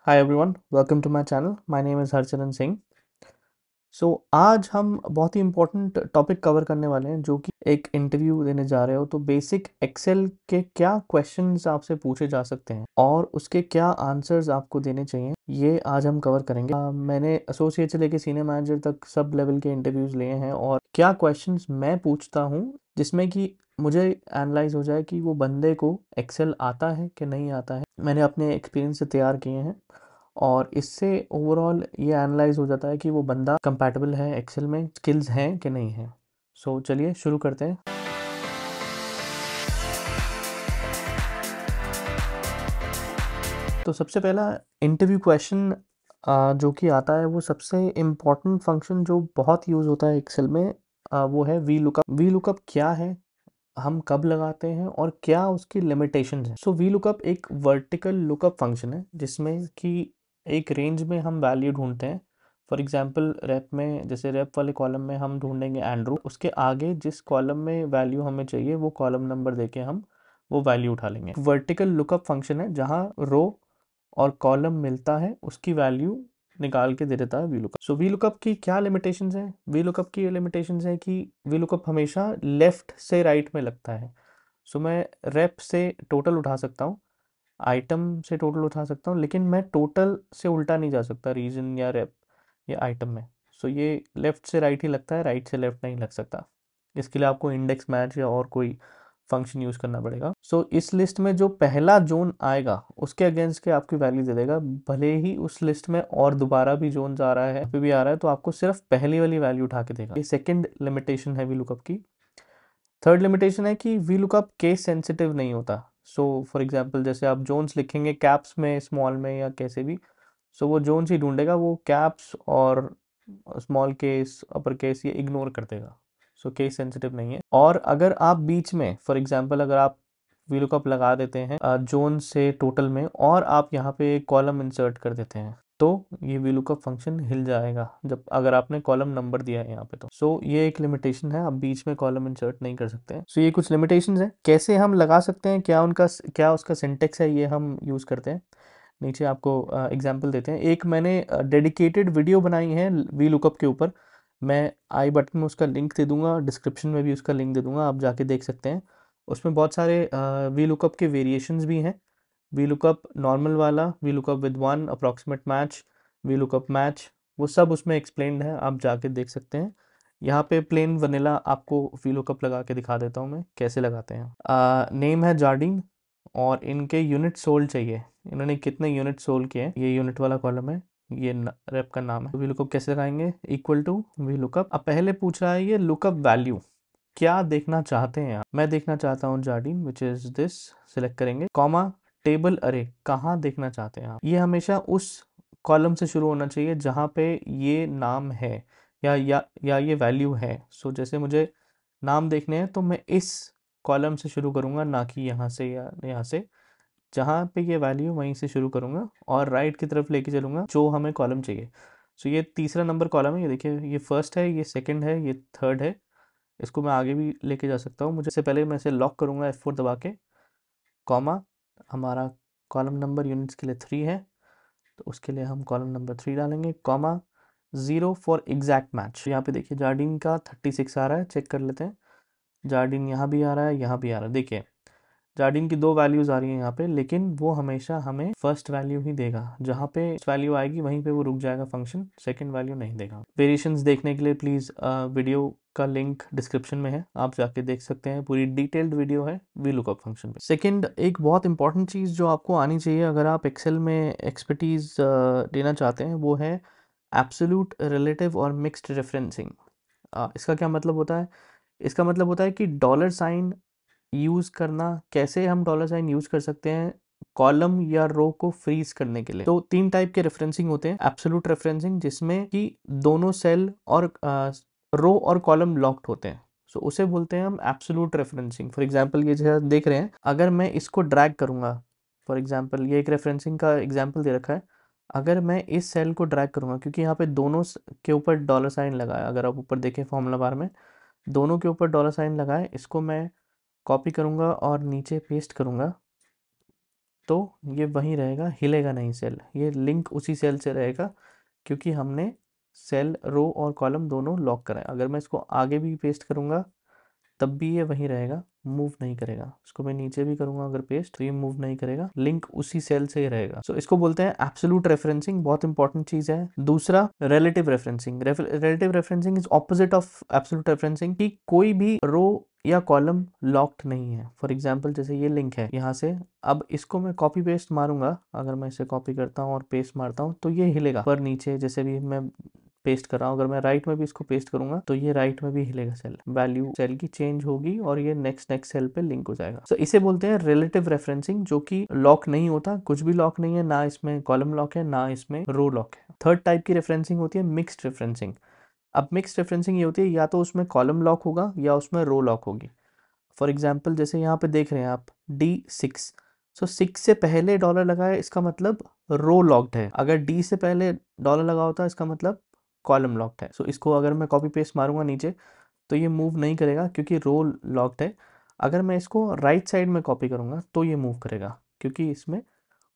Hi everyone, welcome to my channel. My name is Harcharan Singh. आज हम बहुत ही इम्पोर्टेंट टॉपिक कवर करने वाले हैं, जो कि एक इंटरव्यू देने जा रहे हो तो बेसिक एक्सेल के क्या क्वेश्चंस आपसे पूछे जा सकते हैं और उसके क्या आंसर्स आपको देने चाहिए, ये आज हम कवर करेंगे। मैंने एसोसिएट से लेके सीनियर मैनेजर तक सब लेवल के इंटरव्यूज़ लिए हैं और क्या क्वेश्चंस मैं पूछता हूँ जिसमें कि मुझे एनालाइज हो जाए कि वो बंदे को एक्सेल आता है कि नहीं आता है, मैंने अपने एक्सपीरियंस से तैयार किए हैं और इससे ओवरऑल ये एनालाइज हो जाता है कि वो बंदा कंपैटिबल है एक्सेल में, स्किल्स हैं कि नहीं है। चलिए शुरू करते हैं। तो सबसे पहला इंटरव्यू क्वेश्चन जो कि आता है, वो सबसे इम्पॉर्टेंट फंक्शन जो बहुत यूज़ होता है एक्सेल में, वो है वी लुकअप। वी लुकअप क्या है, हम कब लगाते हैं और क्या उसकी लिमिटेशंस हैं। वी लुकअप एक वर्टिकल लुकअप फंक्शन है जिसमें कि एक रेंज में हम वैल्यू ढूंढते हैं। फॉर एग्जांपल रेप में, जैसे रेप वाले कॉलम में हम ढूंढेंगे एंड्रू, उसके आगे जिस कॉलम में वैल्यू हमें चाहिए वो कॉलम नंबर देके हम वो वैल्यू उठा लेंगे। वर्टिकल लुकअप फंक्शन है जहाँ रो और कॉलम मिलता है, उसकी वैल्यू निकाल के दे देता है वी लुकअप। वी लुकअप की क्या लिमिटेशंस है? वी लुकअप की लिमिटेशंस है कि वी लुकअप हमेशा लेफ्ट से राइट में लगता है। मैं रेप से टोटल उठा सकता हूँ, आइटम से टोटल उठा सकता हूँ, लेकिन मैं टोटल से उल्टा नहीं जा सकता रीजन या रेप या आइटम में। ये लेफ्ट से राइट ही लगता है, राइट से लेफ्ट नहीं लग सकता। इसके लिए आपको इंडेक्स मैच या और कोई फंक्शन यूज़ करना पड़ेगा। इस लिस्ट में जो पहला जोन आएगा उसके अगेंस्ट के आपकी वैल्यू दे देगा, भले ही उस लिस्ट में और दोबारा भी जोन आ रहा है, फिर भी आ रहा है, तो आपको सिर्फ पहली वाली वैल्यू उठा के देगा। ये सेकंड लिमिटेशन है वी लुकअप की। थर्ड लिमिटेशन है कि वी लुकअप केस सेंसिटिव नहीं होता। फॉर एग्जांपल जैसे आप जोन्स लिखेंगे कैप्स में, स्मॉल में या कैसे भी, वो जोन्स ही ढूंढेगा, वो कैप्स और स्मॉल केस, अपर केस ये इग्नोर कर देगा। केस सेंसिटिव नहीं है। और अगर आप बीच में, फॉर एग्जांपल अगर आप वी लुकअप लगा देते हैं जोन से टोटल में और आप यहाँ पे एक कॉलम इंसर्ट कर देते हैं, तो ये वी लुकअप फंक्शन हिल जाएगा जब अगर आपने कॉलम नंबर दिया है यहाँ पे। ये एक लिमिटेशन है, आप बीच में कॉलम इंसर्ट नहीं कर सकते हैं। ये कुछ लिमिटेशंस है। कैसे हम लगा सकते हैं, क्या उसका सिंटेक्स है, ये हम यूज़ करते हैं। नीचे आपको एग्जाम्पल देते हैं। एक मैंने डेडिकेटेड वीडियो बनाई है वी लुकअप के ऊपर, मैं आई बटन में उसका लिंक दे दूंगा, डिस्क्रिप्शन में भी उसका लिंक दे दूंगा, आप जाके देख सकते हैं। उसमें बहुत सारे वी लुकअप के वेरिएशंस भी हैं। वी लुकअप नॉर्मल वाला, V lookup with one, approximate match, V lookup match, वो सब उसमें एक्सप्लेन्ड है, आप जाके देख सकते हैं। यहाँ पे प्लेन वनीला आपको वी लुकअप लगा के दिखा देता हूँ मैं कैसे लगाते हैं। नेम है जार्डीन और इनके यूनिट सोल्ड चाहिए, इन्होंने कितने यूनिट सोल्ड किए, ये यूनिट वाला कॉलम है, ये रेप का नाम है। वी लुकअप कैसे लगाएंगे? Equal to V lookup. अब पहले पूछ रहा है ये लुकअप वैल्यू क्या देखना चाहते हैं आप। मैं देखना चाहता हूँ Jardine which is this, select करेंगे, कॉमा टेबल अरे, कहाँ देखना चाहते हैं आप। ये हमेशा उस कॉलम से शुरू होना चाहिए जहाँ पे ये नाम है या ये वैल्यू है। जैसे मुझे नाम देखने हैं तो मैं इस कॉलम से शुरू करूँगा, ना कि यहाँ से या यहाँ से। जहाँ पे ये वैल्यू वहीं से शुरू करूँगा और राइट की तरफ लेके चलूँगा जो हमें कॉलम चाहिए। ये तीसरा नंबर कॉलम है, ये देखिए, ये फर्स्ट है, ये सेकंड है, ये थर्ड है। इसको मैं आगे भी लेके जा सकता हूँ। मुझे इससे पहले मैं इसे लॉक करूँगा F4 दबा के, कॉमा, हमारा कॉलम नंबर यूनिट्स के लिए 3 है, तो उसके लिए हम कॉलम नंबर 3 डालेंगे, कॉमा 0 फॉर एग्जैक्ट मैच। यहाँ पे देखिए जार्डीन का 36 आ रहा है, चेक कर लेते हैं। जार्डीन यहाँ भी आ रहा है, यहाँ भी आ रहा है। देखिए जार्डीन की 2 वैल्यूज़ आ रही हैं यहाँ पे, लेकिन वो हमेशा हमें फर्स्ट वैल्यू ही देगा। जहाँ पे वैल्यू आएगी वहीं पे वो रुक जाएगा फंक्शन, सेकंड वैल्यू नहीं देगा। वेरिएशंस देखने के लिए प्लीज़ वीडियो का लिंक डिस्क्रिप्शन में है, आप जाके देख सकते हैं, पूरी डिटेल्ड वीडियो है वी लुकअप फंक्शन पे। सेकंड, एक बहुत इंपॉर्टेंट चीज़ जो आपको आनी चाहिए अगर आप एक्सेल में एक्सपर्टीज़ लेना चाहते हैं, वो है एब्सोल्यूट, रिलेटिव और मिक्स्ड रेफरेंसिंग। इसका क्या मतलब होता है? इसका मतलब होता है कि डॉलर साइन यूज़ करना, कैसे हम डॉलर साइन यूज़ कर सकते हैं कॉलम या रो को फ्रीज करने के लिए। तो 3 टाइप के रेफरेंसिंग होते हैं। एब्सोल्यूट रेफरेंसिंग, जिसमें कि दोनों सेल और रो और कॉलम लॉक्ड होते हैं, उसे बोलते हैं हम एब्सोल्यूट रेफरेंसिंग। फॉर एग्जांपल ये जैसा देख रहे हैं, अगर मैं इसको ड्रैग करूंगा, फॉर एग्जांपल ये एक रेफरेंसिंग का एग्जांपल दे रखा है, अगर मैं इस सेल को ड्रैग करूंगा, क्योंकि यहाँ पे दोनों के ऊपर डॉलर साइन लगा है, अगर आप ऊपर देखें फॉर्मूला बार में दोनों के ऊपर डॉलर साइन लगा है, इसको मैं कॉपी करूँगा और नीचे पेस्ट करूँगा, तो ये वहीं रहेगा, हिलेगा नहीं सेल, ये लिंक उसी सेल से रहेगा क्योंकि हमने सेल, रो और कॉलम दोनों लॉक करा है। अगर मैं इसको आगे भी पेस्ट करूँगा तब भी ये वहीं रहेगा, मूव नहीं करेगा। इसको मैं नीचे भी करूंगा अगर पेस्ट, तो ये मूव नहीं करेगा, लिंक उसी सेल से ही रहेगा। सो इसको बोलते हैं एब्सोल्यूट रेफरेंसिंग, बहुत इंपॉर्टेंट चीज है। दूसरा relative referencing. Relative referencing is opposite of absolute referencing, कि कोई भी रो या कॉलम लॉक्ड नहीं है। फॉर एग्जाम्पल जैसे ये लिंक है यहाँ से, अब इसको मैं कॉपी पेस्ट मारूंगा, अगर मैं इसे कॉपी करता हूँ और पेस्ट मारता हूँ तो ये हिलेगा पर नीचे, जैसे भी मैं पेस्ट कर रहा हूँ। अगर मैं राइट में भी इसको पेस्ट करूंगा तो ये राइट में भी हिलेगा सेल, वैल्यू सेल की चेंज होगी और ये नेक्स्ट सेल पे लिंक हो जाएगा। तो इसे बोलते हैं रिलेटिव रेफरेंसिंग, जो कि लॉक नहीं होता, कुछ भी लॉक नहीं है, ना इसमें कॉलम लॉक है ना इसमें रो लॉक है। थर्ड टाइप की रेफरेंसिंग होती है मिक्स्ड रेफरेंसिंग। अब मिक्स्ड रेफरेंसिंग ये होती है या तो उसमें कॉलम लॉक होगा या उसमें रो लॉक होगी। फॉर एग्जाम्पल जैसे यहाँ पे देख रहे हैं आप D6, सो 6 से पहले डॉलर लगा है, इसका मतलब रो लॉक्ड है। अगर D से पहले डॉलर लगा होता है इसका मतलब कॉलम लॉक्ड है। सो इसको अगर मैं कॉपी पेस्ट मारूंगा नीचे तो ये मूव नहीं करेगा क्योंकि रो लॉक्ड है। अगर मैं इसको राइट साइड में कॉपी करूंगा तो ये मूव करेगा क्योंकि इसमें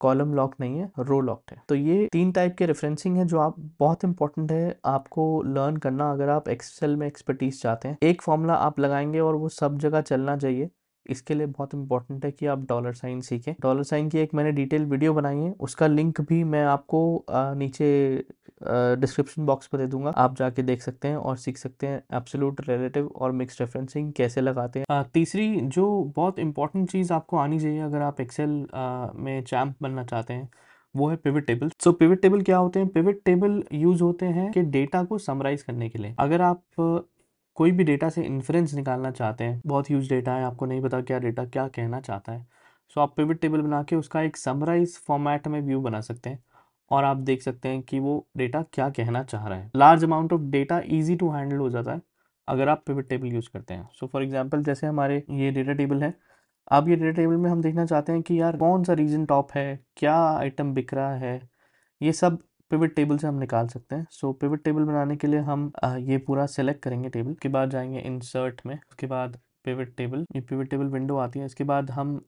कॉलम लॉक नहीं है, रो लॉक्ड है। तो ये 3 टाइप के रेफरेंसिंग है जो आप बहुत इंपॉर्टेंट है आपको लर्न करना अगर आप एक्सेल में एक्सपर्टीज चाहते हैं। एक फॉर्मूला आप लगाएंगे और वो सब जगह चलना चाहिए, इसके लिए बहुत इंपॉर्टेंट है कि आप डॉलर साइन सीखें। डॉलर साइन की एक मैंने डिटेल वीडियो बनाई है, उसका लिंक भी मैं आपको नीचे डिस्क्रिप्शन बॉक्स पर दे दूंगा, आप जाके देख सकते हैं और सीख सकते हैं एब्सोल्यूट, रिलेटिव और मिक्स्ड रेफरेंसिंग कैसे लगाते हैं। तीसरी जो बहुत इंपॉर्टेंट चीज़ आपको आनी चाहिए अगर आप एक्सेल में चैम्प बनना चाहते हैं वो है पिवट टेबल। सो पिवट टेबल क्या होते हैं? पिवट टेबल यूज होते हैं कि डेटा को समराइज करने के लिए। अगर आप कोई भी डेटा से इन्फ्रेंस निकालना चाहते हैं, बहुत ह्यूज डेटा है, आपको नहीं पता क्या डेटा क्या कहना चाहता है, सो आप पिवट टेबल बना के उसका एक समराइज फॉर्मेट में व्यू बना सकते हैं और आप देख सकते हैं कि वो डेटा क्या कहना चाह रहा है। Large amount of data easy to handle हो जाता है अगर आप पिवट टेबल यूज करते हैं। सो फॉर एग्जांपल जैसे हमारे ये डेटा टेबल है, अब ये डेटा टेबल में हम देखना चाहते हैं कि यार कौन सा रीजन टॉप है, क्या आइटम बिक रहा है, ये सब पिवट टेबल से हम निकाल सकते हैं। सो पिवट टेबल बनाने के लिए हम ये पूरा सेलेक्ट करेंगे टेबल, उसके बाद जाएंगे इंसर्ट में, उसके बाद पिवट टेबल, ये पिवट टेबल विंडो आती है। इसके बाद हम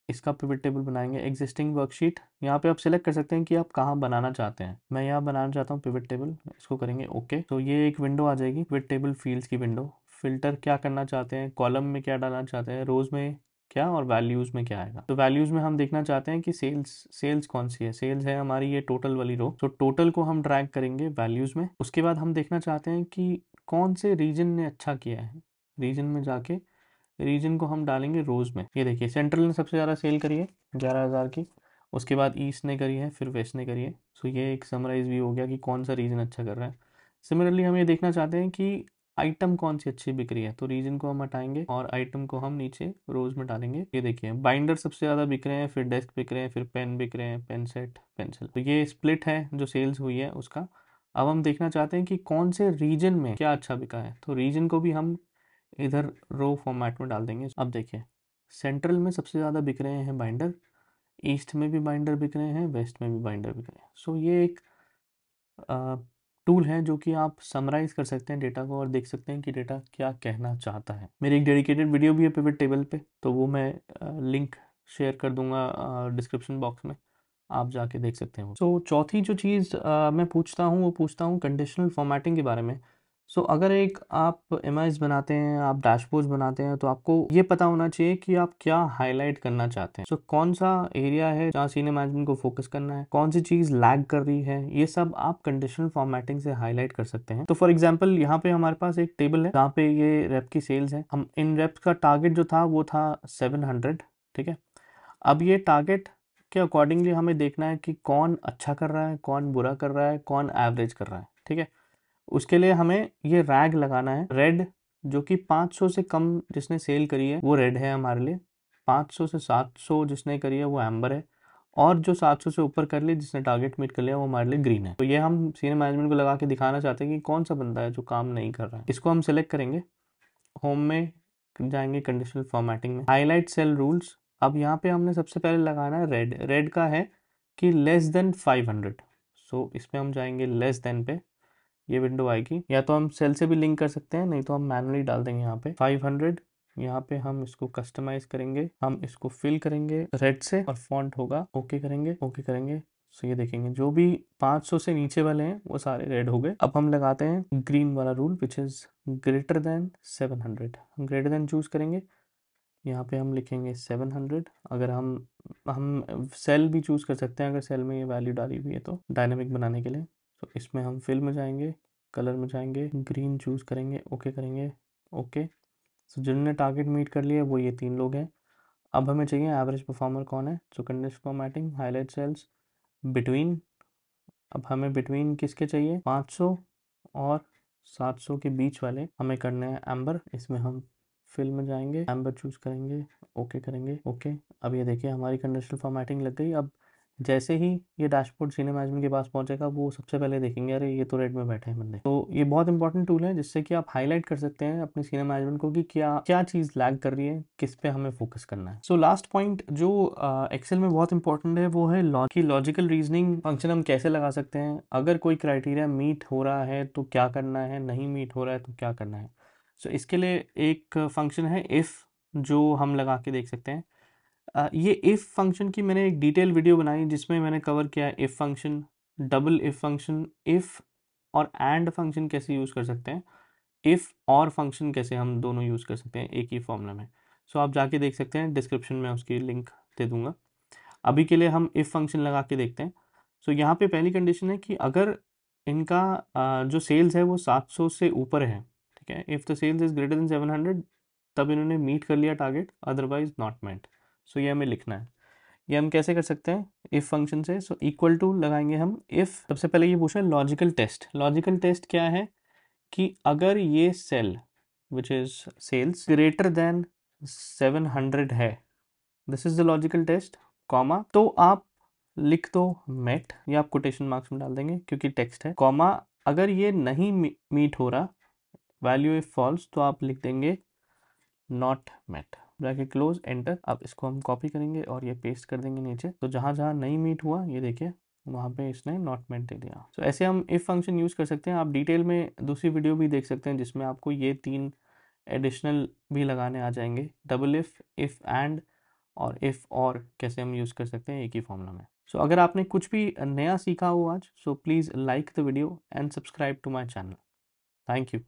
इसका पिवट टेबल बनाएंगे। एग्जिस्टिंग वर्कशीट, यहाँ पे आप सेलेक्ट कर सकते हैं कि आप कहाँ बनाना चाहते हैं। मैं यहाँ बनाना चाहता हूँ पिवट टेबल, इसको करेंगे ओके। तो ये एक विंडो आ जाएगी, पिवट टेबल फील्ड्स की विंडो। फिल्टर क्या करना चाहते हैं, कॉलम में क्या डालना चाहते हैं, रोज में क्या और वैल्यूज में क्या आएगा। तो वैल्यूज में हम देखना चाहते हैं कि सेल्स कौन सी है, सेल्स है हमारी ये टोटल वाली रो। तो टोटल को हम ड्रैग करेंगे वैल्यूज में। उसके बाद हम देखना चाहते हैं कि कौन से रीजन ने अच्छा किया है, रीजन में जाके रीजन को हम डालेंगे रोज में। ये देखिए सेंट्रल ने सबसे ज़्यादा सेल करी है 11,000 की, उसके बाद ईस्ट ने करी है, फिर वेस्ट ने करी है। सो ये एक समराइज भी हो गया कि कौन सा रीजन अच्छा कर रहा है। सिमिलरली हम ये देखना चाहते हैं कि आइटम कौन सी अच्छी बिक रही है, तो रीजन को हम हटाएंगे और आइटम को हम नीचे रोज में डालेंगे। ये देखिए बाइंडर सबसे ज़्यादा बिक रहे हैं, फिर डेस्क बिक रहे हैं, फिर पेन बिक रहे हैं, पेन सेट, पेंसिल। तो ये स्प्लिट है जो सेल्स हुई है उसका। अब हम देखना चाहते हैं कि कौन से रीजन में क्या अच्छा बिका है, तो रीजन को भी हम इधर रो फॉर्मेट में डाल देंगे। अब देखिए सेंट्रल में सबसे ज़्यादा बिक रहे हैं बाइंडर, ईस्ट में भी बाइंडर बिक रहे हैं, वेस्ट में भी बाइंडर बिक रहे हैं। सो ये एक टूल है जो कि आप समराइज कर सकते हैं डेटा को और देख सकते हैं कि डेटा क्या कहना चाहता है। मेरी एक डेडिकेटेड वीडियो भी है पिवट टेबल पे, तो वो मैं लिंक शेयर कर दूंगा डिस्क्रिप्शन बॉक्स में, आप जाके देख सकते हैं। तो चौथी जो चीज़ मैं पूछता हूँ वो पूछता हूँ कंडीशनल फॉर्मेटिंग के बारे में। सो अगर एक आप एमआईज बनाते हैं, आप डैशबोर्ड्स बनाते हैं, तो आपको ये पता होना चाहिए कि आप क्या हाईलाइट करना चाहते हैं। सो कौन सा एरिया है जहाँ सीनियर मैनेजमेंट को फोकस करना है, कौन सी चीज़ लैग कर रही है, ये सब आप कंडीशनल फॉर्मेटिंग से हाईलाइट कर सकते हैं। तो फॉर एग्जाम्पल यहाँ पे हमारे पास एक टेबल है जहाँ पे ये रेप की सेल्स है। हम इन रेप्स का टारगेट जो था वो था 700, ठीक है। अब ये टारगेट के अकॉर्डिंगली हमें देखना है कि कौन अच्छा कर रहा है, कौन बुरा कर रहा है, कौन एवरेज कर रहा है, ठीक है। उसके लिए हमें ये रैग लगाना है, रेड, जो कि 500 से कम जिसने सेल करी है वो रेड है हमारे लिए, 500 से 700 जिसने करी है वो एम्बर है, और जो 700 से ऊपर कर ली जिसने टारगेट मीट कर लिया वो हमारे लिए ग्रीन है। तो ये हम सीनियर मैनेजमेंट को लगा के दिखाना चाहते हैं कि कौन सा बंदा है जो काम नहीं कर रहा है। इसको हम सेलेक्ट करेंगे, होम में जाएंगे, कंडीशनल फॉर्मेटिंग में, हाईलाइट सेल रूल्स। अब यहाँ पे हमने सबसे पहले लगाना है रेड। रेड का है कि लेस देन 500। सो इसमें हम जाएंगे लेस देन पे, ये विंडो आएगी। या तो हम सेल से भी लिंक कर सकते हैं, नहीं तो हम मैनुअली डाल देंगे यहाँ पे 500 यहाँ पे हम इसको कस्टमाइज करेंगे, हम इसको फिल करेंगे रेड से और फॉन्ट होगा, ओके करेंगे, ओके करेंगे। सो ये देखेंगे जो भी 500 से नीचे वाले हैं वो सारे रेड हो गए। अब हम लगाते हैं ग्रीन वाला rule which is greater than 700। हम ग्रेटर देन चूज करेंगे, यहाँ पे हम लिखेंगे 700। अगर हम सेल भी चूज कर सकते हैं, अगर सेल में ये वैल्यू डाली हुई है तो डायनामिक बनाने के लिए। तो इसमें हम फिल में जाएंगे, कलर में जाएंगे, ग्रीन चूज करेंगे, ओके करेंगे, ओके। सो जिन्होंने टारगेट मीट कर लिया वो ये 3 लोग हैं। अब हमें चाहिए एवरेज परफॉर्मर कौन है। So conditional formatting, highlight cells, between. अब हमें बिटवीन किसके चाहिए, 500 और 700 के बीच वाले हमें करने हैं एम्बर। इसमें हम फिल में जाएंगे, एम्बर चूज करेंगे, ओके करेंगे, ओके। अब ये देखिए हमारी कंडीशनल फॉर्मेटिंग लग गई। अब जैसे ही ये डैशबोर्ड सीनियर मैनेजमेंट के पास पहुंचेगा वो सबसे पहले देखेंगे अरे ये तो रेड में बैठे हैं बंदे। तो ये बहुत इंपॉर्टेंट टूल है जिससे कि आप हाईलाइट कर सकते हैं अपने सीनियर मैनेजमेंट को कि क्या क्या चीज़ लैग कर रही है, किस पे हमें फोकस करना है। सो लास्ट पॉइंट जो एक्सेल में बहुत इंपॉर्टेंट है वो है लॉजिकल रीजनिंग फंक्शन हम कैसे लगा सकते हैं। अगर कोई क्राइटेरिया मीट हो रहा है तो क्या करना है, नहीं मीट हो रहा है तो क्या करना है। सो इसके लिए एक फंक्शन है इफ़, जो हम लगा के देख सकते हैं। ये इफ़ फंक्शन की मैंने एक डिटेल वीडियो बनाई जिसमें मैंने कवर किया है if function, double if function, if और एंड फंक्शन कैसे यूज़ कर सकते हैं, इफ़ और फंक्शन कैसे हम दोनों यूज़ कर सकते हैं एक ही फॉर्मूला में। सो आप जाके देख सकते हैं, डिस्क्रिप्शन में उसकी लिंक दे दूंगा। अभी के लिए हम इफ़ फंक्शन लगा के देखते हैं। सो यहाँ पे पहली कंडीशन है कि अगर इनका जो सेल्स है वो 700 से ऊपर है, ठीक है, if the sales is greater than 700 तब इन्होंने मीट कर लिया target, otherwise not met. So ये हमें लिखना है। ये हम कैसे कर सकते हैं इफ़ फंक्शन से। सो इक्वल टू लगाएंगे हम इफ़। सबसे पहले ये पूछा है लॉजिकल टेस्ट। लॉजिकल टेस्ट क्या है कि अगर ये sale which is sales greater than 700 है, this is the logical test, comma, तो आप लिख दो मेट, या आप कोटेशन मार्क्स में डाल देंगे क्योंकि टेक्स्ट है, कॉमा। अगर ये नहीं मीट हो रहा, वैल्यू इफ फॉल्स, तो आप लिख देंगे not met, bracket close, enter. अब इसको हम कॉपी करेंगे और ये पेस्ट कर देंगे नीचे। तो जहाँ जहाँ नहीं मीट हुआ ये देखिए वहाँ पे इसने नॉट मेट दे दिया। तो ऐसे हम इफ़ फंक्शन यूज़ कर सकते हैं। आप डिटेल में दूसरी वीडियो भी देख सकते हैं जिसमें आपको ये 3 एडिशनल भी लगाने आ जाएंगे, डबल इफ़ एंड और इफ़ और कैसे हम यूज़ कर सकते हैं एक ही फॉर्मूला में। सो अगर आपने कुछ भी नया सीखा हो आज, so please like the video and subscribe to my channel. Thank you.